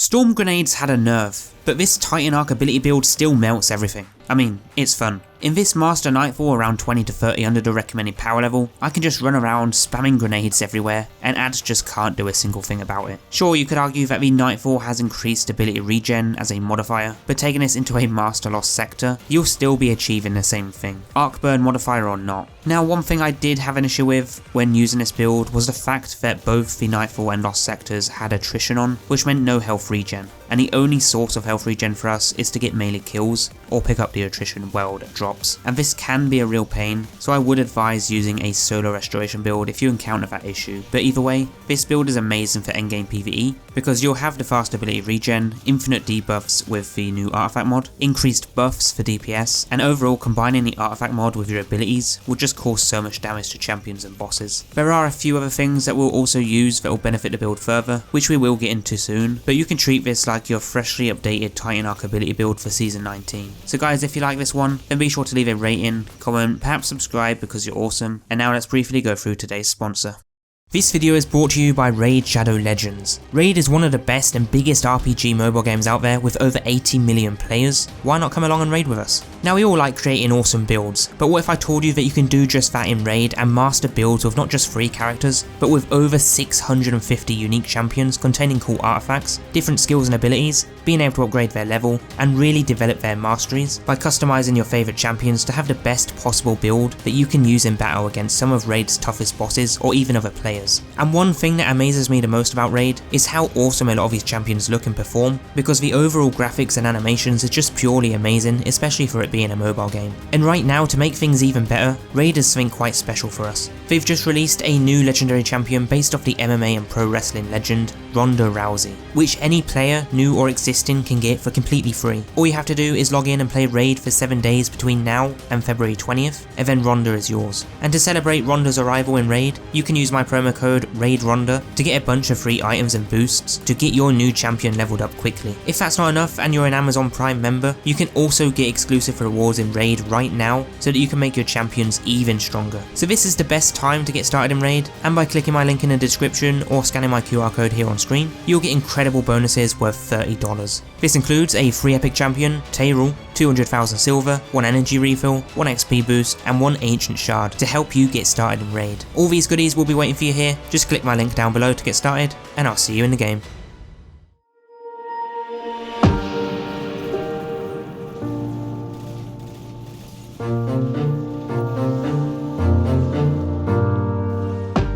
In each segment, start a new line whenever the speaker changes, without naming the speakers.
Storm grenades had a nerf, but this Titan Arc ability build still melts everything. I mean, it's fun. In this Master Nightfall around 20 to 30 under the recommended power level, I can just run around spamming grenades everywhere, and ads just can't do a single thing about it. Sure, you could argue that the Nightfall has increased ability regen as a modifier, but taking this into a Master Lost sector, you'll still be achieving the same thing, Arc Burn modifier or not. Now, one thing I did have an issue with when using this build was the fact that both the Nightfall and Lost sectors had attrition on, which meant no health regen, and the only source of health regen for us is to get melee kills, or pick up the attrition well that drops, and this can be a real pain, so I would advise using a solo restoration build if you encounter that issue. But either way, this build is amazing for endgame PvE, because you'll have the fast ability regen, infinite debuffs with the new artifact mod, increased buffs for DPS, and overall combining the artifact mod with your abilities will just cause so much damage to champions and bosses. There are a few other things that we'll also use that will benefit the build further, which we will get into soon, but you can treat this like your freshly updated Titan Arc ability build for season 19. So guys, if you like this one, then be sure to leave a rating, comment, perhaps subscribe because you're awesome, and now let's briefly go through today's sponsor. This video is brought to you by Raid Shadow Legends. Raid is one of the best and biggest RPG mobile games out there with over 80 million players. Why not come along and raid with us? Now, we all like creating awesome builds, but what if I told you that you can do just that in Raid and master builds with not just 3 characters, but with over 650 unique champions containing cool artifacts, different skills and abilities, being able to upgrade their level, and really develop their masteries by customizing your favourite champions to have the best possible build that you can use in battle against some of Raid's toughest bosses or even other players. And one thing that amazes me the most about Raid is how awesome a lot of these champions look and perform, because the overall graphics and animations are just purely amazing, especially for it being a mobile game. And right now, to make things even better, Raid does something quite special for us. They've just released a new legendary champion based off the MMA and pro wrestling legend, Ronda Rousey, which any player, new or existing, can get for completely free. All you have to do is log in and play Raid for 7 days between now and February 20th, and then Ronda is yours. And to celebrate Ronda's arrival in Raid, you can use my promo code RAIDRONDA to get a bunch of free items and boosts to get your new champion leveled up quickly. If that's not enough and you're an Amazon Prime member, you can also get exclusive rewards in Raid right now so that you can make your champions even stronger. So this is the best time to get started in Raid, and by clicking my link in the description or scanning my QR code here on screen, you'll get incredible bonuses worth $30. This includes a free epic champion, Tayrul, 200,000 silver, 1 energy refill, 1 XP boost, and 1 ancient shard to help you get started in Raid. All these goodies will be waiting for you here. Just click my link down below to get started, and I'll see you in the game.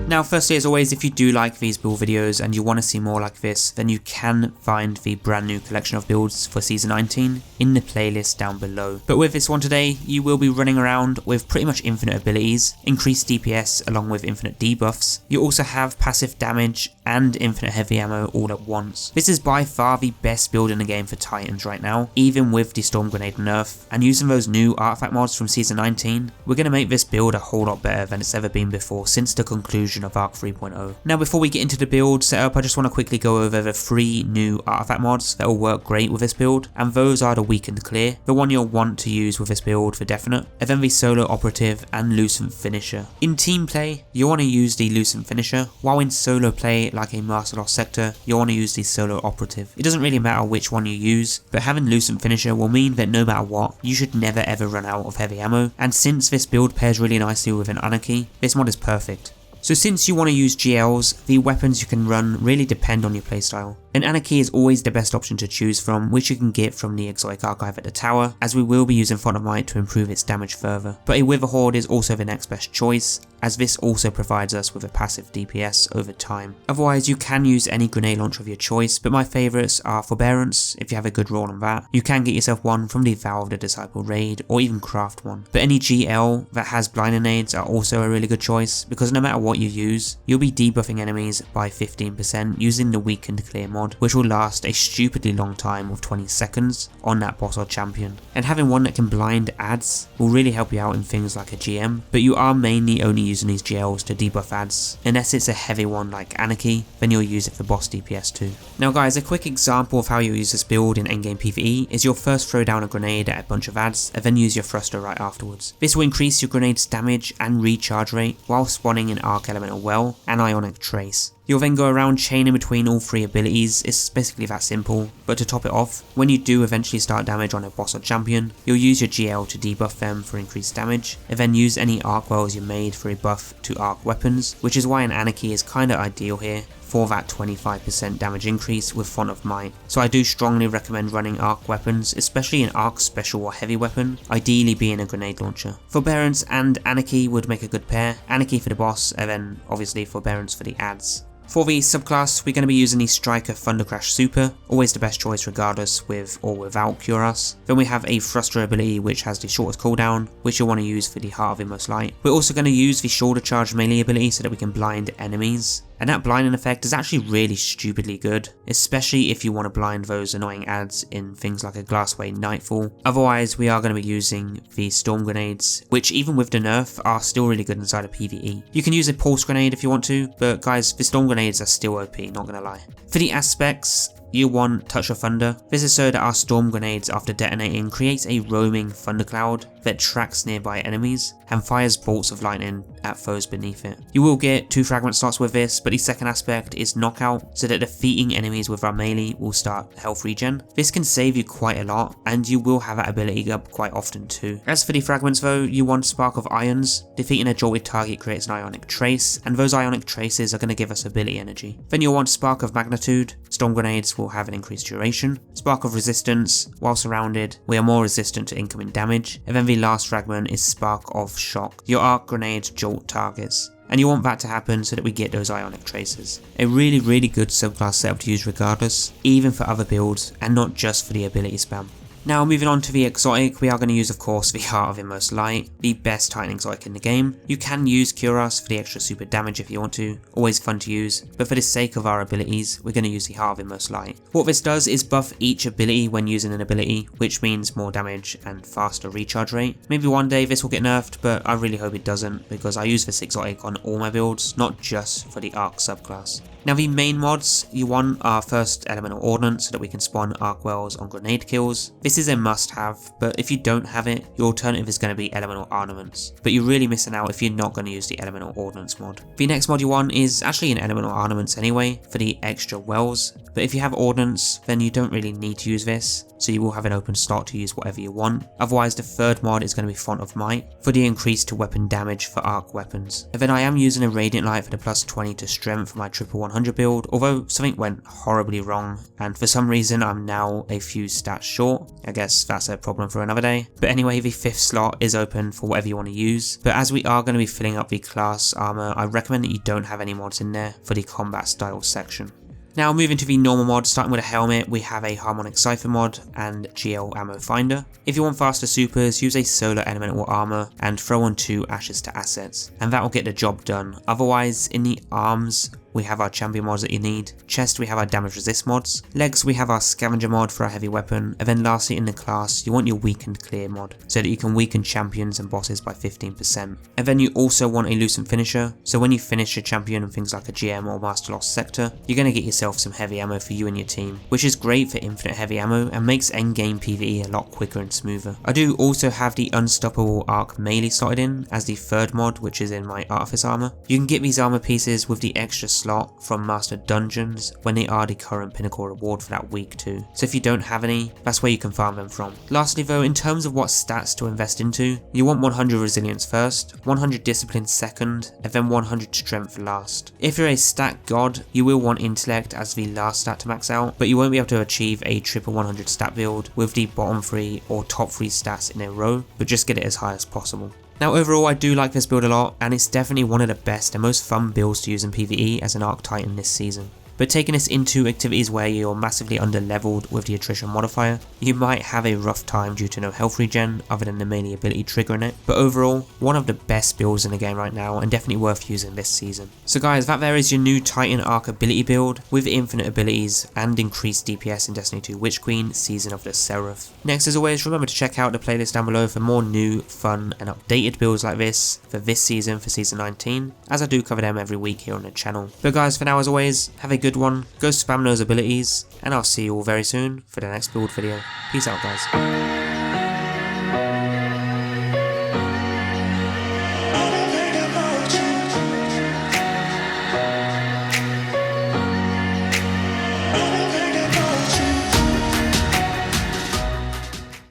Now, firstly, as always, if you do like these build videos and you want to see more like this, then you can find the brand new collection of builds for season 19 in the playlist down below. But with this one today, you will be running around with pretty much infinite abilities, increased DPS along with infinite debuffs. You also have passive damage and infinite heavy ammo all at once. This is by far the best build in the game for Titans right now, even with the Storm Grenade nerf, and using those new artifact mods from season 19, we're going to make this build a whole lot better than it's ever been before since the conclusion of Arc 3.0. Now, before we get into the build setup, I just want to quickly go over the 3 new artifact mods that will work great with this build, and those are the Weakened Clear, the one you'll want to use with this build for definite, and then the Solo Operative and Lucent Finisher. In team play, you'll want to use the Lucent Finisher, while in solo play like a Master Lost sector, you'll want to use the Solo Operative. It doesn't really matter which one you use, but having Lucent Finisher will mean that no matter what, you should never ever run out of heavy ammo, and since this build pairs really nicely with an Anarchy, this mod is perfect. So since you want to use GLs, the weapons you can run really depend on your playstyle. An Anarchy is always the best option to choose from, which you can get from the Exotic Archive at the tower, as we will be using Font of Might to improve its damage further. But a Wither Horde is also the next best choice, as this also provides us with a passive DPS over time. Otherwise, you can use any grenade launcher of your choice, but my favourites are Forbearance, if you have a good roll on that. You can get yourself one from the Vow of the Disciple raid, or even craft one. But any GL that has blinding nades are also a really good choice, because no matter what you use, you'll be debuffing enemies by 15% using the Weakened Clear mod, which will last a stupidly long time of 20 seconds on that boss or champion. And having one that can blind ads will really help you out in things like a GM, but you are mainly only using these GLs to debuff ads. Unless it's a heavy one like Anarchy, then you'll use it for boss DPS too. Now guys, a quick example of how you'll use this build in endgame PvE is you'll first throw down a grenade at a bunch of ads and then use your thruster right afterwards. This will increase your grenade's damage and recharge rate while spawning an Arc Elemental Well and Ionic Trace. You'll then go around chaining between all 3 abilities. It's basically that simple, but to top it off, when you do eventually start damage on a boss or champion, you'll use your GL to debuff them for increased damage, and then use any arc wells you made for a buff to arc weapons, which is why an Anarchy is kinda ideal here for that 25% damage increase with Font of Might. So I do strongly recommend running arc weapons, especially an arc special or heavy weapon, ideally being a grenade launcher. Forbearance and Anarchy would make a good pair, Anarchy for the boss and then obviously Forbearance for the ads. For the subclass, we're going to be using the Striker Thundercrash Super, always the best choice regardless with or without Cuirass. Then we have a Thruster ability which has the shortest cooldown, which you'll want to use for the Heart of Inmost Light. We're also going to use the Shoulder Charge melee ability so that we can blind enemies. And that blinding effect is actually really stupidly good, especially if you want to blind those annoying ads in things like a Glassway Nightfall. Otherwise, we are going to be using the Storm Grenades, which even with the nerf are still really good inside of PvE. You can use a Pulse Grenade if you want to, but guys, the Storm Grenades are still OP, not gonna lie. For the aspects, you want Touch of Thunder. This is so that our Storm Grenades after detonating creates a roaming thundercloud that tracks nearby enemies and fires bolts of lightning at foes beneath it. You will get 2 fragment slots with this, but the second aspect is Knockout, so that defeating enemies with our melee will start health regen. This can save you quite a lot, and you will have that ability up quite often too. As for the fragments though, you want Spark of Ions. Defeating a jolted target creates an Ionic Trace, and those Ionic Traces are going to give us ability energy. Then you'll want Spark of Magnitude. Storm Grenades will have an increased duration. Spark of Resistance. While surrounded, we are more resistant to incoming damage. And then the last fragment is Spark of Shock. Your arc grenades jolt targets, and you want that to happen so that we get those Ionic Traces. A really good subclass setup to use regardless, even for other builds and not just for the ability spam. Now moving on to the exotic, we are going to use of course the Heart of Inmost Light, the best Titan exotic in the game. You can use Cuirass for the extra super damage if you want to, always fun to use, but for the sake of our abilities, we're going to use the Heart of Inmost Light. What this does is buff each ability when using an ability, which means more damage and faster recharge rate. Maybe one day this will get nerfed, but I really hope it doesn't, because I use this exotic on all my builds, not just for the Arc subclass. Now the main mods, you want our first Elemental Ordnance so that we can spawn arc wells on grenade kills. This is a must have, but if you don't have it, your alternative is going to be Elemental Armaments. But you're really missing out if you're not going to use the Elemental Ordnance mod. The next mod you want is actually an Elemental Armaments anyway, for the extra wells. But if you have Ordnance, then you don't really need to use this, so you will have an open slot to use whatever you want. Otherwise the third mod is going to be Font of Might, for the increase to weapon damage for arc weapons. And then I am using a Radiant Light for the plus 20 to strength for my triple 100 build, although something went horribly wrong, and for some reason I'm now a few stats short. I guess that's a problem for another day. But anyway, the 5th slot is open for whatever you want to use, but as we are going to be filling up the class armor, I recommend that you don't have any mods in there for the combat style section. Now moving to the normal mod, starting with a helmet, we have a Harmonic Cipher mod and GL Ammo Finder. If you want faster supers, use a Solar Elemental Armor and throw on 2 Ashes to Assets, and that will get the job done. Otherwise, in the arms, we have our champion mods that you need. Chest, we have our damage resist mods. Legs, we have our scavenger mod for our heavy weapon. And then lastly in the class, you want your weakened clear mod, so that you can weaken champions and bosses by 15%. And then you also want a Lucent finisher, so when you finish your champion and things like a GM or Master Lost Sector, you're going to get yourself some heavy ammo for you and your team, which is great for infinite heavy ammo and makes endgame PvE a lot quicker and smoother. I do also have the Unstoppable Arc melee slotted in as the 3rd mod, which is in my Artifice armor. You can get these armor pieces with the extra slot from Master Dungeons when they are the current pinnacle reward for that week too. So if you don't have any, that's where you can farm them from. Lastly though, in terms of what stats to invest into, you want 100 resilience first, 100 discipline second, and then 100 strength last. If you're a stat god, you will want intellect as the last stat to max out, but you won't be able to achieve a triple 100 stat build with the bottom 3 or top 3 stats in a row, but just get it as high as possible. Now overall I do like this build a lot, and it's definitely one of the best and most fun builds to use in PvE as an Arc Titan this season. But taking this into activities where you're massively under leveled with the attrition modifier, you might have a rough time due to no health regen other than the melee ability triggering it. But overall, one of the best builds in the game right now and definitely worth using this season. So guys, that there is your new Titan Arc ability build with infinite abilities and increased DPS in Destiny 2 Witch Queen Season of the Seraph. Next, as always, remember to check out the playlist down below for more new, fun and updated builds like this for this season, for Season 19, as I do cover them every week here on the channel. But guys, for now as always, have a good one, go spam those abilities, and I'll see you all very soon for the next build video. Peace out guys.